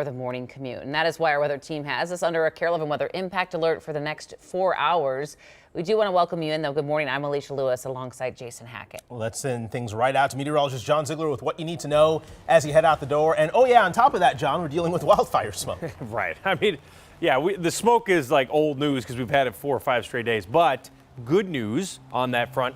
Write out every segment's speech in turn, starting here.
for the morning commute. And that is why our weather team has us under a Care 11 weather impact alert for the next 4 hours. We do want to welcome you in, though. Good morning. I'm Alicia Lewis alongside Jason Hackett. Well, let's send things right out to meteorologist John Ziegler with what you need to know as you head out the door. And oh yeah, on top of that, John, we're dealing with wildfire smoke. Right. I mean, yeah, the smoke is like old news because we've had it 4 or 5 straight days. But good news on that front.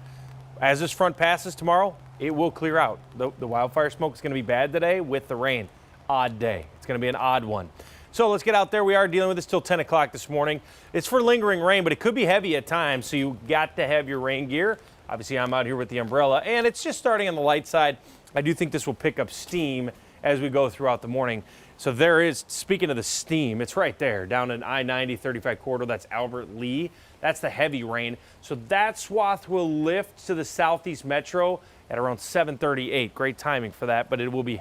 As this front passes tomorrow, it will clear out. The wildfire smoke is going to be bad today with the rain. Odd day. It's going to be an odd one. So let's get out there. We are dealing with this till 10 o'clock this morning. It's for lingering rain, but it could be heavy at times, so you got to have your rain gear. Obviously, I'm out here with the umbrella, and it's just starting on the light side. I do think this will pick up steam as we go throughout the morning. So there is, speaking of the steam, it's right there down in I-90 35 corridor. That's Albert Lee. That's the heavy rain. So that swath will lift to the southeast metro at around 7:38. Great timing for that, but it will be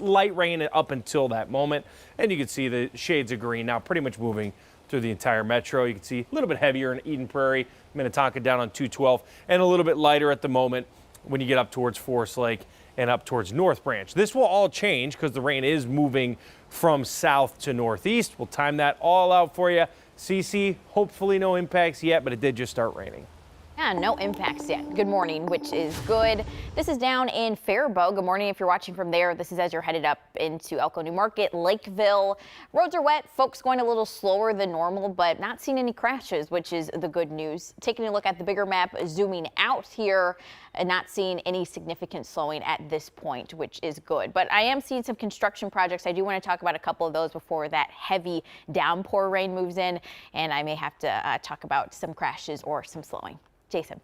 light rain up until that moment. And you can see the shades of green now pretty much moving through the entire metro. You can see a little bit heavier in Eden Prairie, Minnetonka down on 212, and a little bit lighter at the moment when you get up towards Forest Lake and up towards North Branch. This will all change because the rain is moving from south to northeast. We'll time that all out for you. CC, hopefully no impacts yet, but it did just start raining. Yeah, no impacts yet. Good morning, which is good. This is down in Faribault. Good morning if you're watching from there. This is as you're headed up into Elko New Market, Lakeville. Roads are wet. Folks going a little slower than normal, but not seeing any crashes, which is the good news. Taking a look at the bigger map, zooming out here, and not seeing any significant slowing at this point, which is good. But I am seeing some construction projects. I do want to talk about a couple of those before that heavy downpour rain moves in, and I may have to talk about some crashes or some slowing. Jason.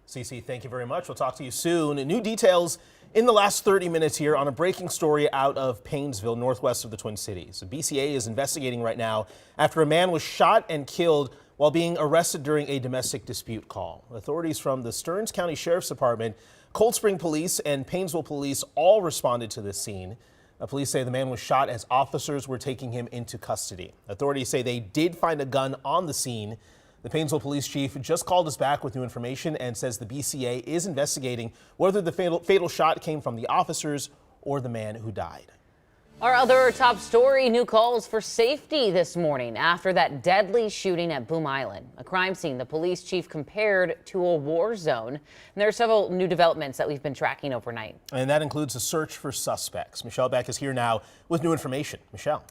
CC, thank you very much. We'll talk to you soon. New details in the last 30 minutes here on a breaking story out of Paynesville, northwest of the Twin Cities. The BCA is investigating right now after a man was shot and killed while being arrested during a domestic dispute call. Authorities from the Stearns County Sheriff's Department, Cold Spring Police, and Paynesville Police all responded to this scene. Police say the man was shot as officers were taking him into custody. Authorities say they did find a gun on the scene. The Paynesville Police Chief just called us back with new information and says the BCA is investigating whether the fatal shot came from the officers or the man who died. Our other top story, new calls for safety this morning after that deadly shooting at Boom Island, a crime scene the police chief compared to a war zone. And there are several new developments that we've been tracking overnight. And that includes a search for suspects. Michelle Beck is here now with new information. Michelle.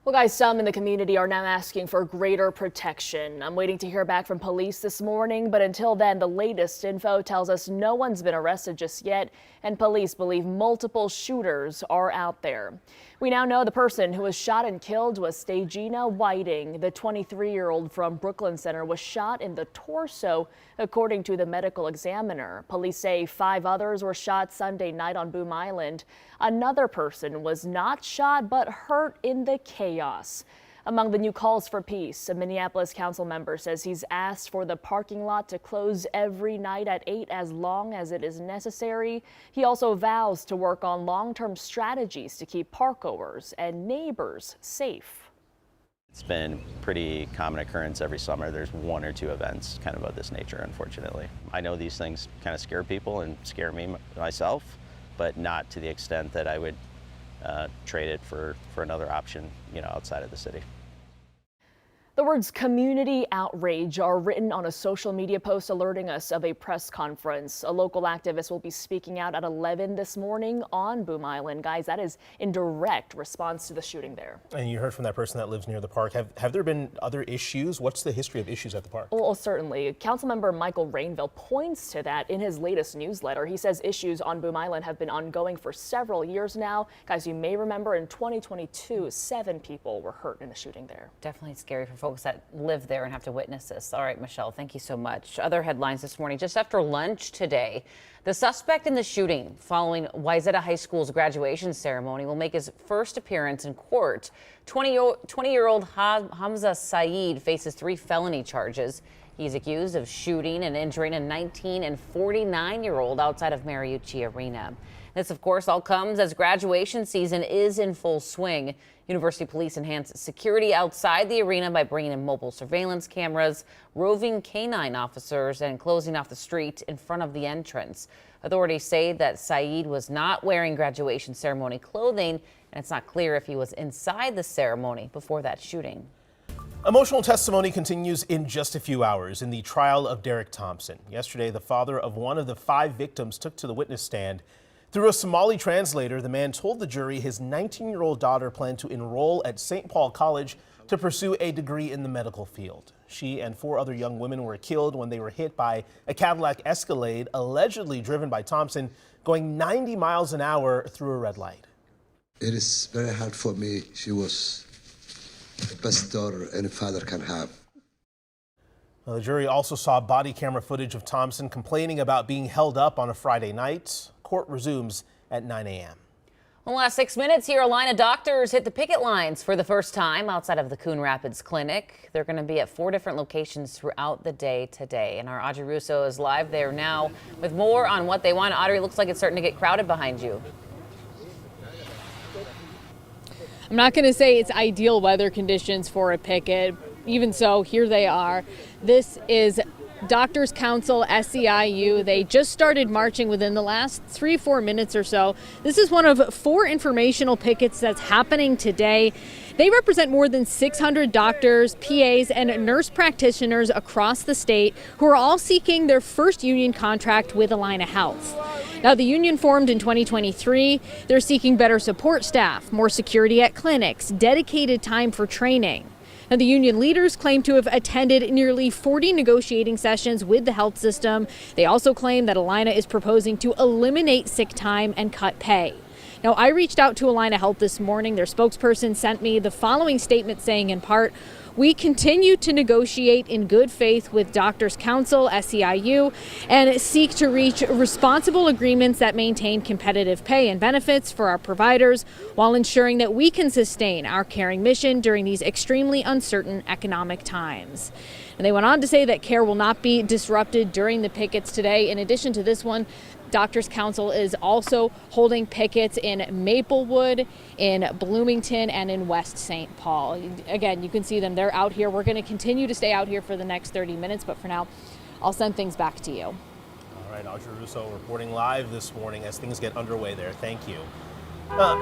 Well, guys, some in the community are now asking for greater protection. I'm waiting to hear back from police this morning, but until then, the latest info tells us no one's been arrested just yet, and police believe multiple shooters are out there. We now know the person who was shot and killed was Stagina Whiting. The 23-year-old from Brooklyn Center was shot in the torso, according to the medical examiner. Police say 5 others were shot Sunday night on Boom Island. Another person was not shot but hurt in the chaos. Among the new calls for peace, a Minneapolis council member says he's asked for the parking lot to close every night at 8 as long as it is necessary. He also vows to work on long-term strategies to keep parkgoers and neighbors safe. It's been pretty common occurrence every summer. There's 1 or 2 events kind of this nature, unfortunately. I know these things kind of scare people and scare me myself, but not to the extent that I would trade it for another option, outside of the city. The words community outrage are written on a social media post alerting us of a press conference. A local activist will be speaking out at 11 this morning on Boom Island. Guys, that is in direct response to the shooting there. And you heard from that person that lives near the park. Have there been other issues? What's the history of issues at the park? Well, certainly. Councilmember Michael Rainville points to that in his latest newsletter. He says issues on Boom Island have been ongoing for several years now. Guys, you may remember in 2022, 7 people were hurt in the shooting there. Definitely scary for folks that live there and have to witness this. All right, Michelle, thank you so much. Other headlines this morning, just after lunch today, the suspect in the shooting following Wayzata High School's graduation ceremony will make his first appearance in court. 20-year-old Hamza Saeed faces 3 felony charges. He's accused of shooting and injuring a 19 and 49-year-old outside of Mariucci Arena. This, of course, all comes as graduation season is in full swing. University police enhanced security outside the arena by bringing in mobile surveillance cameras, roving canine officers, and closing off the street in front of the entrance. Authorities say that Saeed was not wearing graduation ceremony clothing, and it's not clear if he was inside the ceremony before that shooting. Emotional testimony continues in just a few hours in the trial of Derek Thompson. Yesterday, the father of one of the 5 victims took to the witness stand. Through a Somali translator, the man told the jury his 19-year-old daughter planned to enroll at St. Paul College to pursue a degree in the medical field. She and 4 other young women were killed when they were hit by a Cadillac Escalade, allegedly driven by Thompson, going 90 miles an hour through a red light. It is very hard for me. She was the best daughter any father can have. Well, the jury also saw body camera footage of Thompson complaining about being held up on a Friday night. Court resumes at 9 a.m. In the last 6 minutes here, Allina doctors hit the picket lines for the first time outside of the Coon Rapids Clinic. They're going to be at 4 different locations throughout the day today. And our Audrey Russo is live there now with more on what they want. Audrey, looks like it's starting to get crowded behind you. I'm not going to say it's ideal weather conditions for a picket. Even so, here they are. This is Doctors Council SEIU. They just started marching within the last 3-4 minutes or so. This is one of 4 informational pickets that's happening today. They represent more than 600 doctors, PAs, and nurse practitioners across the state who are all seeking their first union contract with Allina Health. Now, the union formed in 2023. They're seeking better support staff, more security at clinics, dedicated time for training. Now, the union leaders claim to have attended nearly 40 negotiating sessions with the health system. They also claim that Allina is proposing to eliminate sick time and cut pay. Now, I reached out to Allina Health this morning. Their spokesperson sent me the following statement saying, in part, "We continue to negotiate in good faith with Doctors Council, SEIU, and seek to reach responsible agreements that maintain competitive pay and benefits for our providers while ensuring that we can sustain our caring mission during these extremely uncertain economic times." And they went on to say that care will not be disrupted during the pickets today. In addition to this one, Doctors Council is also holding pickets in Maplewood, in Bloomington, and in West St. Paul. Again, you can see them. They're out here. We're going to continue to stay out here for the next 30 minutes, but for now, I'll send things back to you. All right, Audrey Russo reporting live this morning as things get underway there. Thank you.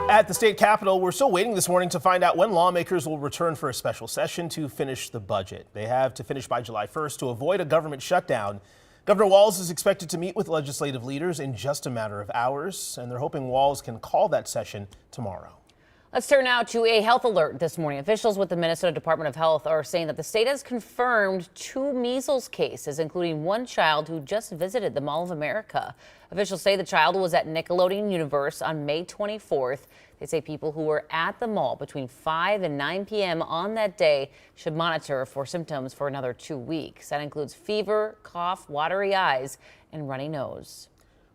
At the state capitol, we're still waiting this morning to find out when lawmakers will return for a special session to finish the budget. They have to finish by July 1st to avoid a government shutdown. Governor Walz is expected to meet with legislative leaders in just a matter of hours, and they're hoping Walz can call that session tomorrow. Let's turn now to a health alert this morning. Officials with the Minnesota Department of Health are saying that the state has confirmed 2 measles cases, including 1 child who just visited the Mall of America. Officials say the child was at Nickelodeon Universe on May 24th. They say people who were at the mall between 5 and 9 p.m. on that day should monitor for symptoms for another 2 weeks. That includes fever, cough, watery eyes, and runny nose.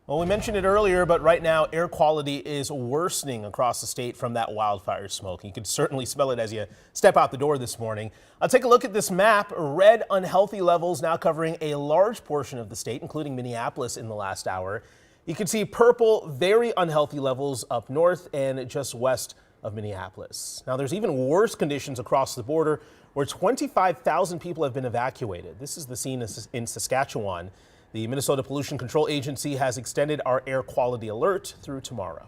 Well, we mentioned it earlier, but right now air quality is worsening across the state from that wildfire smoke. You can certainly smell it as you step out the door this morning. I'll take a look at this map. Red unhealthy levels now covering a large portion of the state, including Minneapolis in the last hour. You can see purple, very unhealthy levels up north and just west of Minneapolis. Now, there's even worse conditions across the border where 25,000 people have been evacuated. This is the scene in Saskatchewan. The Minnesota Pollution Control Agency has extended our air quality alert through tomorrow.